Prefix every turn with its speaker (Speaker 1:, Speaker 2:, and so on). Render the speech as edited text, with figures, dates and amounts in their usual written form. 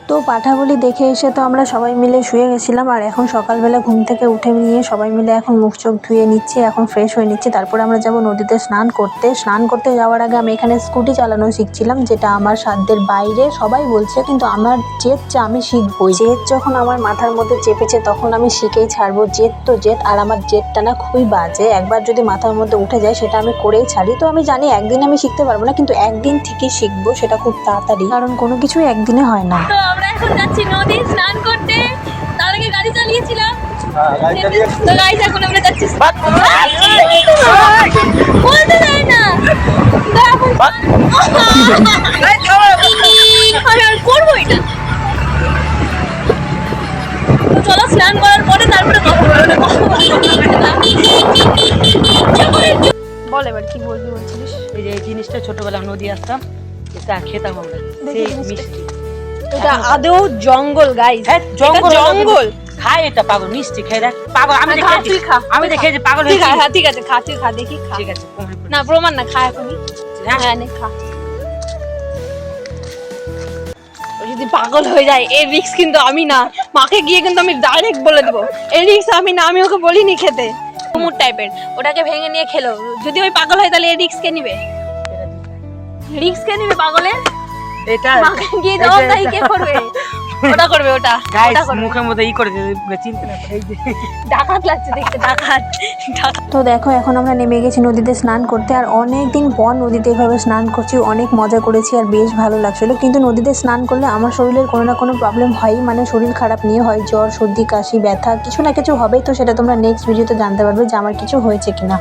Speaker 1: তো পাঠাবলি দেখে এসে তো আমরা সবাই মিলে শুয়ে গেছিলাম। আর এখন সকালবেলা ঘুম থেকে উঠে নিয়ে সবাই মিলে এখন মুখ চোখ ধুয়ে নিচ্ছি, এখন ফ্রেশ হয়ে নিচ্ছি। তারপরে আমরা যাব নদীতে স্নান করতে যাওয়ার আগে আমি এখানে স্কুটি চালানো শিখছিলাম, যেটা আমার সাধ্যের বাইরে সবাই বলছে, কিন্তু আমার জেদ আমি শিখবই। জেদ যখন আমার মাথার মধ্যে চেপেছে তখন আমি শিখেই ছাড়বো। জেদ তো জেদ, আর আমার জেদটা না খুবই বাজে। একবার যদি মাথার মধ্যে উঠে যায় সেটা আমি করেই ছাড়ি। তো আমি জানি একদিন আমি শিখতে পারবো না, কিন্তু একদিন ঠিকই শিখবো, সেটা খুব তাড়াতাড়ি, কারণ কোনো কিছুই একদিনে হয় না।
Speaker 2: আমরা এখন যাচ্ছি নদী স্নান করতে, তার আগে গাড়ি চালিয়েছিলাম। তো গাইস এখন আমরা যাচ্ছি, বলতে যাই না আমি আর করবো এটা। চলো স্নান করার পরে তারপরে বল এবার কি বলবি বলছিলিস।
Speaker 3: এই যে এই জিনিসটা ছোটবেলা নদী আসতাম, এটা খেতাম আমরা, সেই মিষ্টি।
Speaker 2: এটা আদৌ জঙ্গল গাইস, জঙ্গল।
Speaker 3: খাই এটা পাগল, মিষ্টি খেয়ে দেখ পাগল। আমি দেখেছি পাগল
Speaker 2: ঠিক আছে, ঠিক আছে, খা তুই খা, দেখি খা।
Speaker 3: ঠিক আছে,
Speaker 2: না প্রমাণ না, খা এখনই। হ্যাঁ নে খা। যদি পাগল হয়ে যায় এর রিস্ক কিন্তু আমি না, মাকে গিয়ে কিন্তু আমি ডাইরেক্ট বলে দেবো এর রিস্ক আমি না, আমি ওকে বলিনি খেতে। কুমুর টাইপের ওটাকে ভেঙে নিয়ে খেলো, যদি ওই পাগল হয় তাহলে এর রিস্ক কে নিবে? রিস্ক কে নিবে পাগলের?
Speaker 3: এটা
Speaker 2: মাকে গিয়ে দাও, তাই কে করবে? ওটা করবে, ওটা
Speaker 3: গাইস মুখের মধ্যে ই করে দিতে চিনতে না, এই যে
Speaker 2: ডাকাত লাগছে দেখতে, ডাকাত।
Speaker 1: তো দেখো এখন আমরা নেমে গেছি নদীতে স্নান করতে। আর অনেক দিন পর নদীতে এভাবে স্নান করছি, অনেক মজা করেছি আর বেশ ভালো লাগছিল। কিন্তু নদীতে স্নান করলে আমার শরীরের কোনো না কোনো প্রবলেম হয়, মানে শরীর খারাপ নিয়ে হয়, জ্বর সর্দি কাশি ব্যথা কিছু না কিছু হবেই। তো সেটা তোমরা নেক্সট ভিডিওতে জানতে পারবে যে আমার কিছু হয়েছে কিনা।